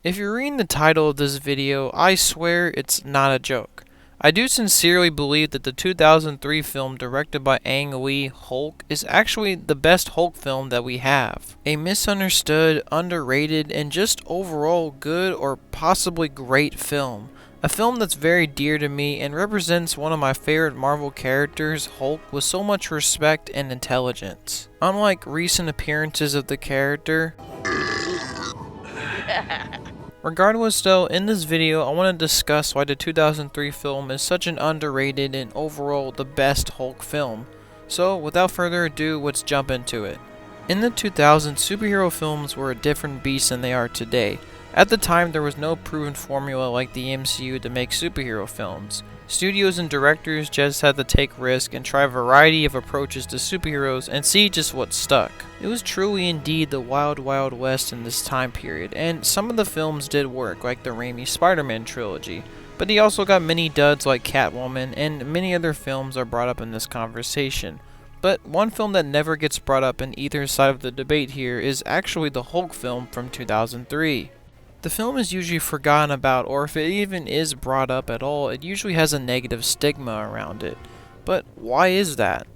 If you're reading the title of this video, I swear it's not a joke. I do sincerely believe that the 2003 film directed by Ang Lee, Hulk, is actually the best Hulk film that we have. A misunderstood, underrated, and just overall good or possibly great film. A film that's very dear to me and represents one of my favorite Marvel characters, Hulk, with so much respect and intelligence. Unlike recent appearances of the character, regardless though, in this video I want to discuss why the 2003 film is such an underrated and overall the best Hulk film. So without further ado, let's jump into it. In the 2000s, superhero films were a different beast than they are today. At the time, there was no proven formula like the MCU to make superhero films. Studios and directors just had to take risks and try a variety of approaches to superheroes and see just what stuck. It was truly indeed the wild wild west in this time period, and some of the films did work, like the Raimi Spider-Man trilogy, but he also got many duds like Catwoman, and many other films are brought up in this conversation. But one film that never gets brought up in either side of the debate here is actually the Hulk film from 2003. The film is usually forgotten about, or if it even is brought up at all, it usually has a negative stigma around it. But why is that?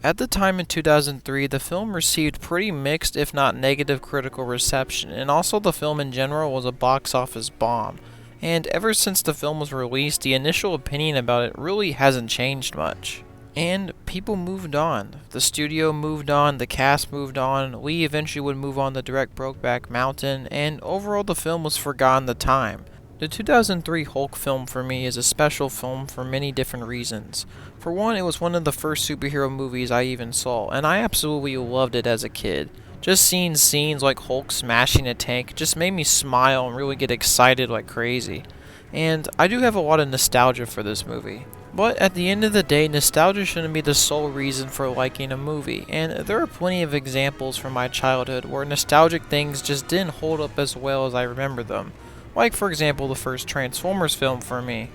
At the time in 2003, the film received pretty mixed if not negative critical reception, and also the film in general was a box office bomb. And ever since the film was released, the initial opinion about it really hasn't changed much. And people moved on. The studio moved on, the cast moved on, Lee eventually would move on to direct Brokeback Mountain, and overall the film was forgotten at the time. The 2003 Hulk film for me is a special film for many different reasons. For one, it was one of the first superhero movies I even saw, and I absolutely loved it as a kid. Just seeing scenes like Hulk smashing a tank just made me smile and really get excited like crazy. And I do have a lot of nostalgia for this movie. But at the end of the day, nostalgia shouldn't be the sole reason for liking a movie, and there are plenty of examples from my childhood where nostalgic things just didn't hold up as well as I remember them. Like for example the first Transformers film for me.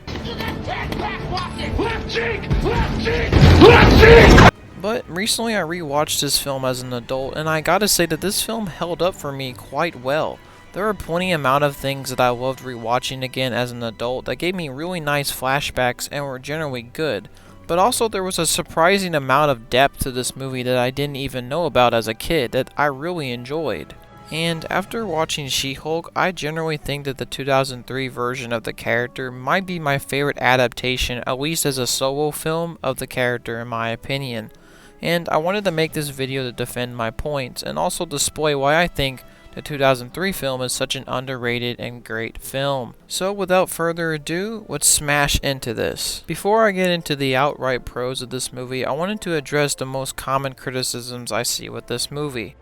But recently I rewatched this film as an adult, and I gotta say that this film held up for me quite well. There are plenty amount of things that I loved rewatching again as an adult that gave me really nice flashbacks and were generally good. But also there was a surprising amount of depth to this movie that I didn't even know about as a kid that I really enjoyed. And after watching She-Hulk, I generally think that the 2003 version of the character might be my favorite adaptation, at least as a solo film, of the character in my opinion. And I wanted to make this video to defend my points and also display why I think the 2003 film is such an underrated and great film. So without further ado, let's smash into this. Before I get into the outright pros of this movie, I wanted to address the most common criticisms I see with this movie.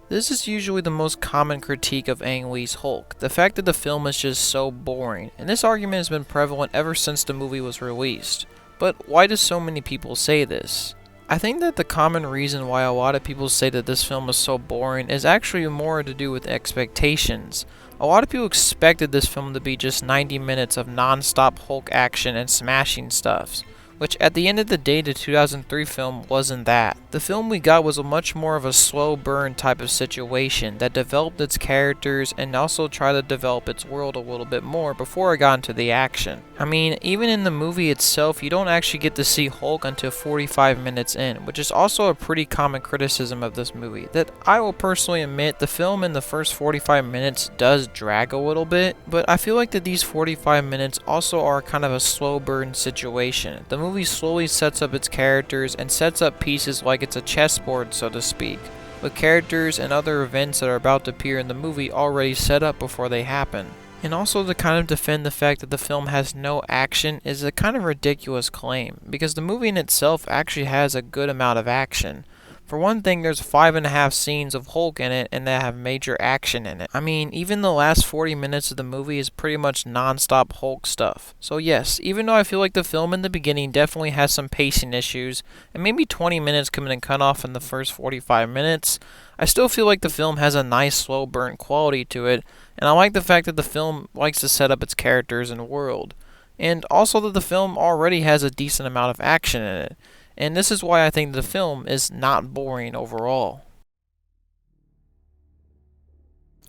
This is usually the most common critique of Ang Lee's Hulk, the fact that the film is just so boring, and this argument has been prevalent ever since the movie was released. But why do so many people say this? I think that the common reason why a lot of people say that this film is so boring is actually more to do with expectations. A lot of people expected this film to be just 90 minutes of non-stop Hulk action and smashing stuffs, which at the end of the day the 2003 film wasn't that. The film we got was a much more of a slow burn type of situation that developed its characters and also tried to develop its world a little bit more before it got into the action. I mean, even in the movie itself, you don't actually get to see Hulk until 45 minutes in, which is also a pretty common criticism of this movie, that I will personally admit the film in the first 45 minutes does drag a little bit, but I feel like that these 45 minutes also are kind of a slow burn situation. The movie slowly sets up its characters and sets up pieces like it's a chessboard, so to speak, with characters and other events that are about to appear in the movie already set up before they happen. And also to kind of defend the fact that the film has no action is a kind of ridiculous claim, because the movie in itself actually has a good amount of action. For one thing, there's 5.5 scenes of Hulk in it and that have major action in it. I mean, even the last 40 minutes of the movie is pretty much non-stop Hulk stuff. So yes, even though I feel like the film in the beginning definitely has some pacing issues, and maybe 20 minutes could have been cut off in the first 45 minutes, I still feel like the film has a nice slow burn quality to it, and I like the fact that the film likes to set up its characters and world. And also that the film already has a decent amount of action in it. And this is why I think the film is not boring overall.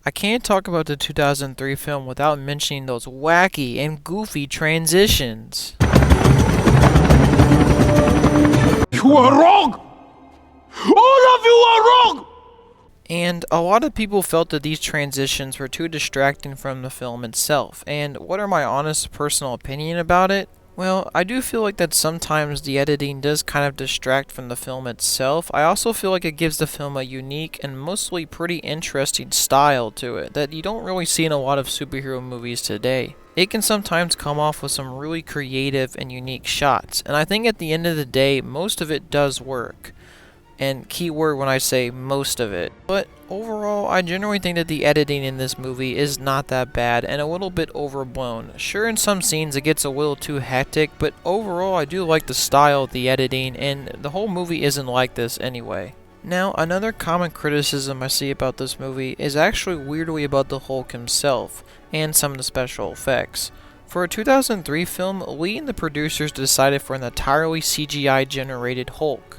I can't talk about the 2003 film without mentioning those wacky and goofy transitions. You are wrong! All of you are wrong! And a lot of people felt that these transitions were too distracting from the film itself. And what are my honest personal opinion about it? Well, I do feel like that sometimes the editing does kind of distract from the film itself. I also feel like it gives the film a unique and mostly pretty interesting style to it that you don't really see in a lot of superhero movies today. It can sometimes come off with some really creative and unique shots, and I think at the end of the day, most of it does work. And keyword when I say most of it. But overall, I generally think that the editing in this movie is not that bad and a little bit overblown. Sure, in some scenes it gets a little too hectic, but overall I do like the style of the editing, and the whole movie isn't like this anyway. Now, another common criticism I see about this movie is actually weirdly about the Hulk himself, and some of the special effects. For a 2003 film, Lee and the producers decided for an entirely CGI generated Hulk.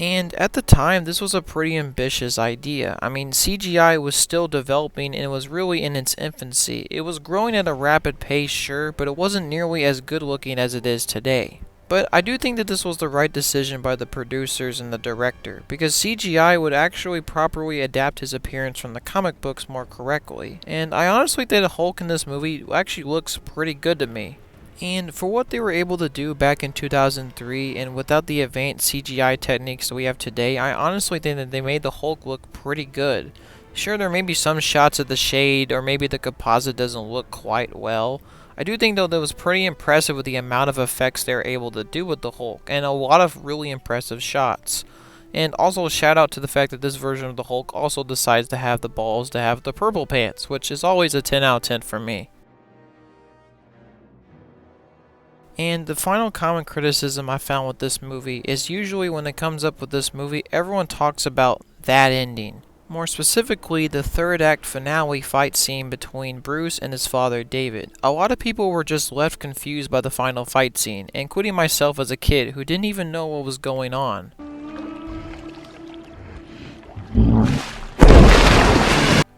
And at the time, this was a pretty ambitious idea. I mean, CGI was still developing and it was really in its infancy. It was growing at a rapid pace, sure, but it wasn't nearly as good looking as it is today. But I do think that this was the right decision by the producers and the director, because CGI would actually properly adapt his appearance from the comic books more correctly. And I honestly think the Hulk in this movie actually looks pretty good to me. And for what they were able to do back in 2003 and without the advanced CGI techniques that we have today, I honestly think that they made the Hulk look pretty good. Sure, there may be some shots of the shade or maybe the composite doesn't look quite well. I do think though that was pretty impressive with the amount of effects they were able to do with the Hulk and a lot of really impressive shots. And also a shout out to the fact that this version of the Hulk also decides to have the balls to have the purple pants, which is always a 10 out of 10 for me. And the final common criticism I found with this movie is usually when it comes up with this movie, everyone talks about that ending. More specifically, the third act finale fight scene between Bruce and his father David. A lot of people were just left confused by the final fight scene, including myself as a kid who didn't even know what was going on.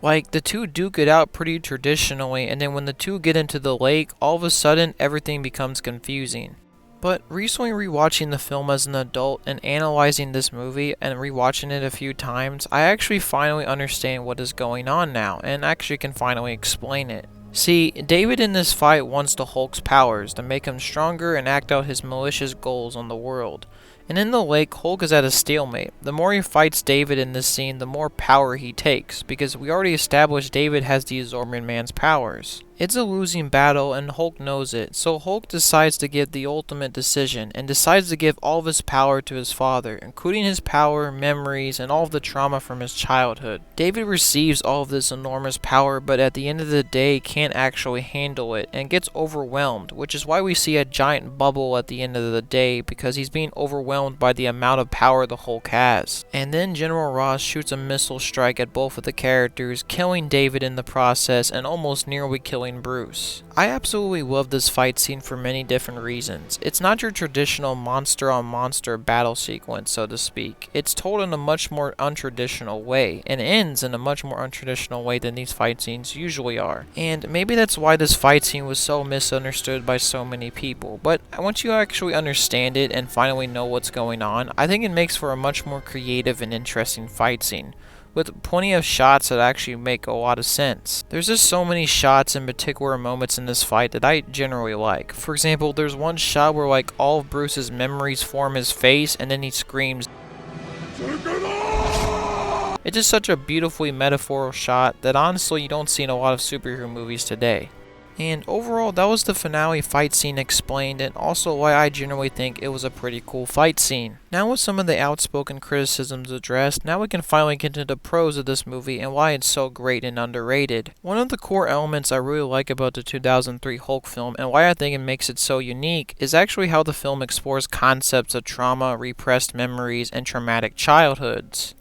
Like, the two duke it out pretty traditionally, and then when the two get into the lake, all of a sudden, everything becomes confusing. But recently rewatching the film as an adult and analyzing this movie and rewatching it a few times, I actually finally understand what is going on now, and actually can finally explain it. See, David in this fight wants the Hulk's powers to make him stronger and act out his malicious goals on the world. And in the lake, Hulk is at a stalemate. The more he fights David in this scene, the more power he takes, because we already established David has the Absorbing Man's powers. It's a losing battle, and Hulk knows it, so Hulk decides to give the ultimate decision, and decides to give all of his power to his father, including his power, memories, and all of the trauma from his childhood. David receives all of this enormous power, but at the end of the day can't actually handle it, and gets overwhelmed, which is why we see a giant bubble at the end of the day, because he's being overwhelmed by the amount of power the Hulk has. And then General Ross shoots a missile strike at both of the characters, killing David in the process, and almost nearly killing Bruce. I absolutely love this fight scene for many different reasons. It's not your traditional monster on monster battle sequence, so to speak. It's told in a much more untraditional way, and ends in a much more untraditional way than these fight scenes usually are. And maybe that's why this fight scene was so misunderstood by so many people, but once you actually understand it and finally know what's going on, I think it makes for a much more creative and interesting fight scene, with plenty of shots that actually make a lot of sense. There's just so many shots and particular moments in this fight that I generally like. For example, there's one shot where like all of Bruce's memories form his face and then he screams. It's just such a beautifully metaphorical shot that honestly you don't see in a lot of superhero movies today. And overall, that was the finale fight scene explained, and also why I generally think it was a pretty cool fight scene. Now with some of the outspoken criticisms addressed, now we can finally get into the pros of this movie and why it's so great and underrated. One of the core elements I really like about the 2003 Hulk film, and why I think it makes it so unique, is actually how the film explores concepts of trauma, repressed memories, and traumatic childhoods.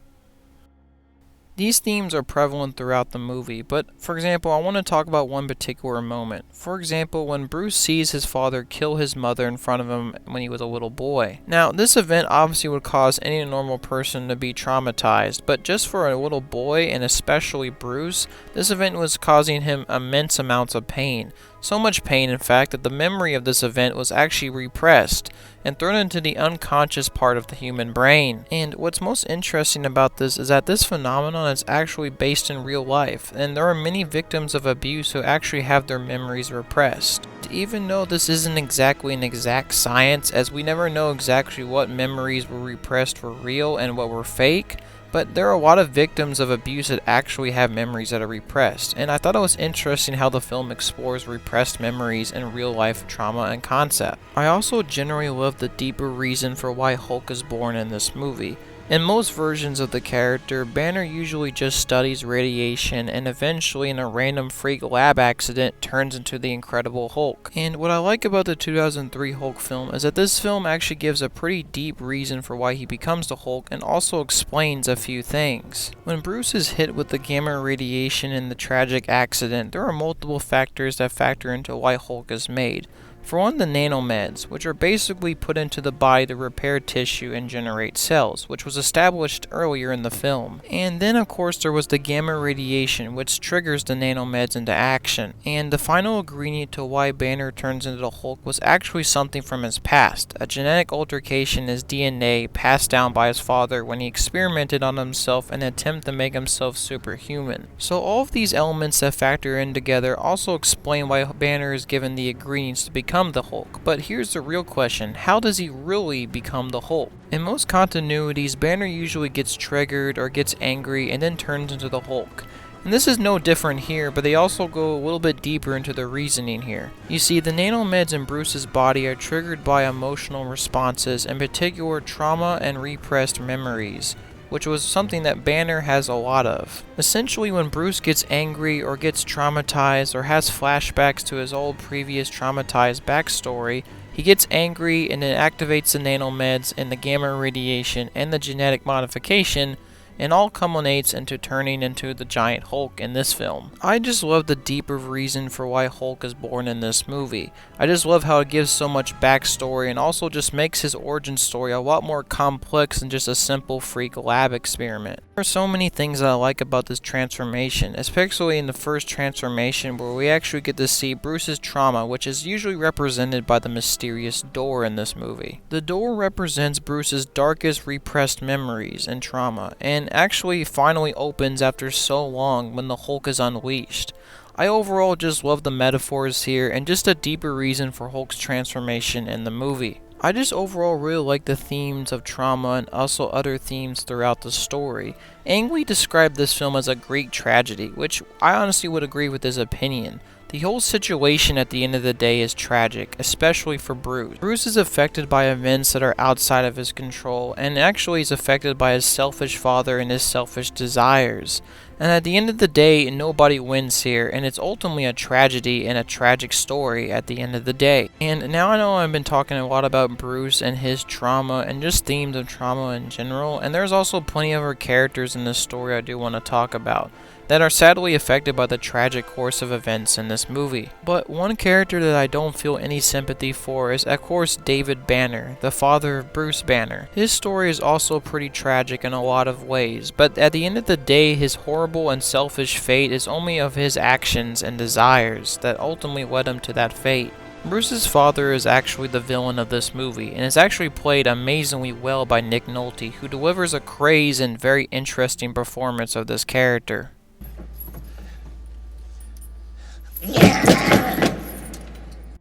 These themes are prevalent throughout the movie, but for example, I want to talk about one particular moment. For example, when Bruce sees his father kill his mother in front of him when he was a little boy. Now, this event obviously would cause any normal person to be traumatized, but just for a little boy, and especially Bruce, this event was causing him immense amounts of pain. So much pain, in fact, that the memory of this event was actually repressed and thrown into the unconscious part of the human brain. And what's most interesting about this is that this phenomenon is actually based in real life, and there are many victims of abuse who actually have their memories repressed. Even though this isn't exactly an exact science, as we never know exactly what memories were repressed for real and what were fake, but there are a lot of victims of abuse that actually have memories that are repressed, and I thought it was interesting how the film explores repressed memories and real-life trauma and concept. I also generally love the deeper reason for why Hulk is born in this movie. In most versions of the character, Banner usually just studies radiation and eventually in a random freak lab accident turns into the Incredible Hulk. And what I like about the 2003 Hulk film is that this film actually gives a pretty deep reason for why he becomes the Hulk and also explains a few things. When Bruce is hit with the gamma radiation in the tragic accident, there are multiple factors that factor into why Hulk is made. For one, the nanomeds, which are basically put into the body to repair tissue and generate cells, which was established earlier in the film. And then of course there was the gamma radiation, which triggers the nanomeds into action. And the final ingredient to why Banner turns into the Hulk was actually something from his past, a genetic altercation in his DNA passed down by his father when he experimented on himself in an attempt to make himself superhuman. So all of these elements that factor in together also explain why Banner is given the ingredients to become the Hulk. But here's the real question: how does he really become the Hulk? In most continuities, Banner usually gets triggered or gets angry and then turns into the Hulk. And this is no different here, but they also go a little bit deeper into the reasoning here. You see, the nanomeds in Bruce's body are triggered by emotional responses, in particular trauma and repressed memories, which was something that Banner has a lot of. Essentially, when Bruce gets angry or gets traumatized or has flashbacks to his old previous traumatized backstory, he gets angry and it activates the nanomeds and the gamma radiation and the genetic modification, and all culminates into turning into the giant Hulk in this film. I just love the deeper reason for why Hulk is born in this movie. I just love how it gives so much backstory and also just makes his origin story a lot more complex than just a simple freak lab experiment. There are so many things that I like about this transformation, especially in the first transformation where we actually get to see Bruce's trauma, which is usually represented by the mysterious door in this movie. The door represents Bruce's darkest repressed memories and trauma, and actually finally opens after so long when the Hulk is unleashed. I overall just love the metaphors here and just a deeper reason for Hulk's transformation in the movie. I just overall really like the themes of trauma and also other themes throughout the story. Ang Lee described this film as a great tragedy, which I honestly would agree with his opinion. The whole situation at the end of the day is tragic, especially for Bruce. Bruce is affected by events that are outside of his control, and actually is affected by his selfish father and his selfish desires. And at the end of the day, nobody wins here, and it's ultimately a tragedy and a tragic story at the end of the day. And now I know I've been talking a lot about Bruce and his trauma and just themes of trauma in general, and there's also plenty of other characters in this story I do want to talk about that are sadly affected by the tragic course of events in this movie. But one character that I don't feel any sympathy for is of course David Banner, the father of Bruce Banner. His story is also pretty tragic in a lot of ways, but at the end of the day his horrible and selfish fate is only of his actions and desires that ultimately led him to that fate. Bruce's father is actually the villain of this movie, and is actually played amazingly well by Nick Nolte, who delivers a crazy and very interesting performance of this character.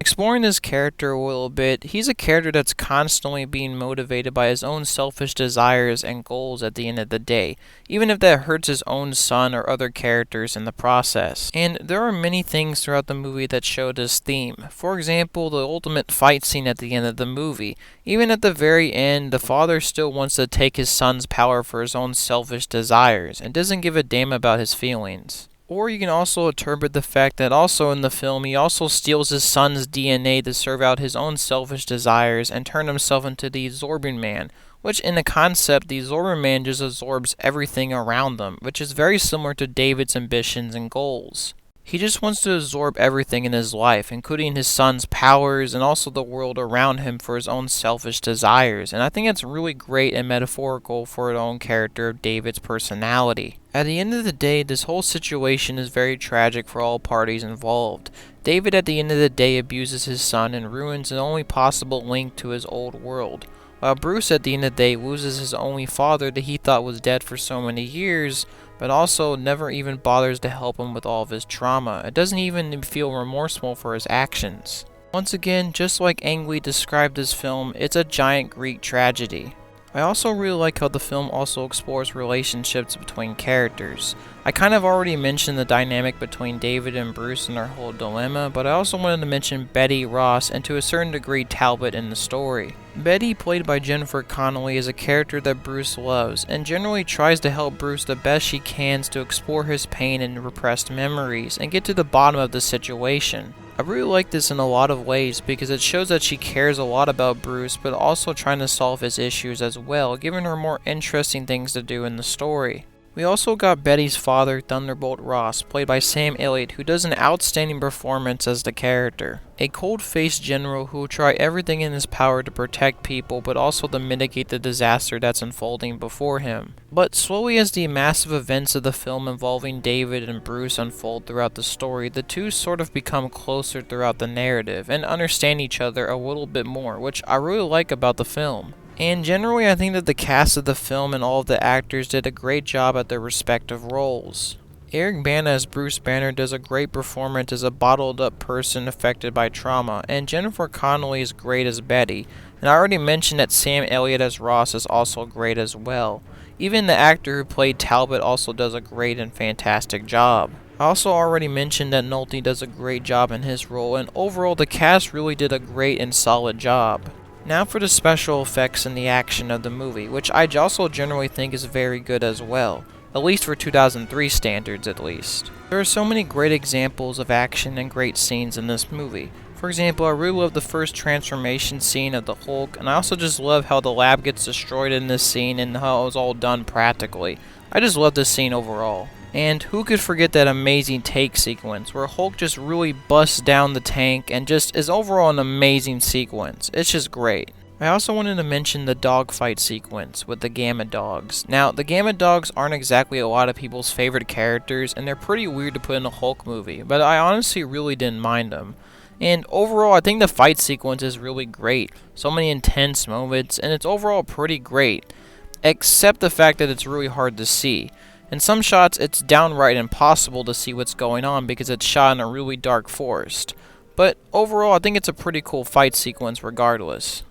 Exploring this character a little bit, he's a character that's constantly being motivated by his own selfish desires and goals at the end of the day, even if that hurts his own son or other characters in the process. And there are many things throughout the movie that show this theme. For example, the ultimate fight scene at the end of the movie. Even at the very end, the father still wants to take his son's power for his own selfish desires, and doesn't give a damn about his feelings. Or you can also interpret the fact that also in the film he also steals his son's DNA to serve out his own selfish desires and turn himself into the Absorbing Man, which in the concept, the absorber man just absorbs everything around them, which is very similar to David's ambitions and goals. He just wants to absorb everything in his life, including his son's powers and also the world around him for his own selfish desires, and I think it's really great and metaphorical for the own character of David's personality. At the end of the day, this whole situation is very tragic for all parties involved. David at the end of the day abuses his son and ruins the only possible link to his old world, while Bruce at the end of the day loses his only father that he thought was dead for so many years, but also never even bothers to help him with all of his trauma. It doesn't even feel remorseful for his actions. Once again, just like Ang Lee described this film, it's a giant Greek tragedy. I also really like how the film also explores relationships between characters. I kind of already mentioned the dynamic between David and Bruce and their whole dilemma, but I also wanted to mention Betty, Ross, and to a certain degree Talbot in the story. Betty, played by Jennifer Connelly, is a character that Bruce loves, and generally tries to help Bruce the best she can to explore his pain and repressed memories, and get to the bottom of the situation. I really like this in a lot of ways because it shows that she cares a lot about Bruce, but also trying to solve his issues as well, giving her more interesting things to do in the story. We also got Betty's father, Thunderbolt Ross, played by Sam Elliott, who does an outstanding performance as the character. A cold-faced general who will try everything in his power to protect people, but also to mitigate the disaster that's unfolding before him. But slowly as the massive events of the film involving David and Bruce unfold throughout the story, the two sort of become closer throughout the narrative, and understand each other a little bit more, which I really like about the film. And generally, I think that the cast of the film and all of the actors did a great job at their respective roles. Eric Bana as Bruce Banner does a great performance as a bottled up person affected by trauma, and Jennifer Connelly is great as Betty, and I already mentioned that Sam Elliott as Ross is also great as well. Even the actor who played Talbot also does a great and fantastic job. I also already mentioned that Nolte does a great job in his role, and overall the cast really did a great and solid job. Now for the special effects and the action of the movie, which I also generally think is very good as well, at least for 2003 standards at least. There are so many great examples of action and great scenes in this movie. For example, I really love the first transformation scene of the Hulk, and I also just love how the lab gets destroyed in this scene and how it was all done practically. I just love this scene overall. And who could forget that amazing take sequence where Hulk just really busts down the tank and just is overall an amazing sequence. It's just great. I also wanted to mention the dogfight sequence with the Gamma Dogs. Now, the Gamma Dogs aren't exactly a lot of people's favorite characters, and they're pretty weird to put in a Hulk movie, but I honestly really didn't mind them. And overall, I think the fight sequence is really great. So many intense moments, and it's overall pretty great. Except the fact that it's really hard to see. In some shots, it's downright impossible to see what's going on because it's shot in a really dark forest. But overall, I think it's a pretty cool fight sequence regardless.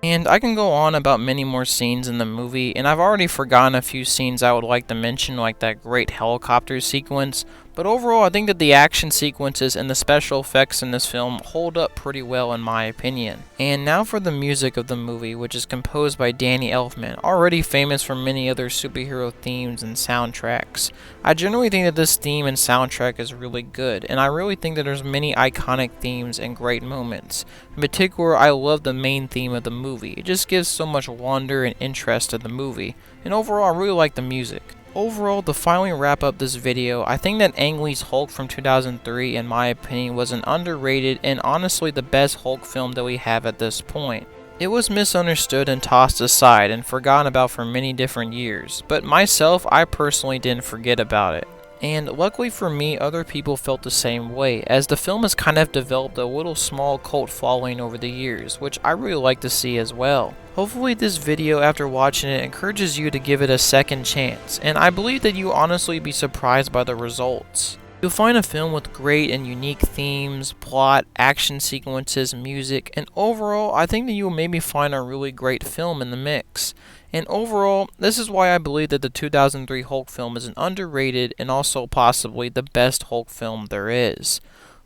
And I can go on about many more scenes in the movie, and I've already forgotten a few scenes I would like to mention, like that great helicopter sequence, but overall I think that the action sequences and the special effects in this film hold up pretty well in my opinion. And now for the music of the movie, which is composed by Danny Elfman, already famous for many other superhero themes and soundtracks. I generally think that this theme and soundtrack is really good, and I really think that there's many iconic themes and great moments. In particular, I love the main theme of the movie. It just gives so much wonder and interest to the movie, and overall I really like the music. Overall, to finally wrap up this video, I think that Ang Lee's Hulk from 2003, in my opinion, was an underrated and honestly the best Hulk film that we have at this point. It was misunderstood and tossed aside and forgotten about for many different years, but myself, I personally didn't forget about it. And luckily for me, other people felt the same way, as the film has kind of developed a little small cult following over the years, which I really like to see as well. Hopefully this video, after watching it, encourages you to give it a second chance, and I believe that you'll honestly be surprised by the results. You'll find a film with great and unique themes, plot, action sequences, music, and overall, I think that you'll maybe find a really great film in the mix. And overall, this is why I believe that the 2003 Hulk film is an underrated and also possibly the best Hulk film there is.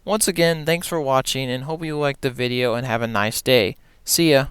Once again, thanks for watching and hope you liked the video and have a nice day. See ya!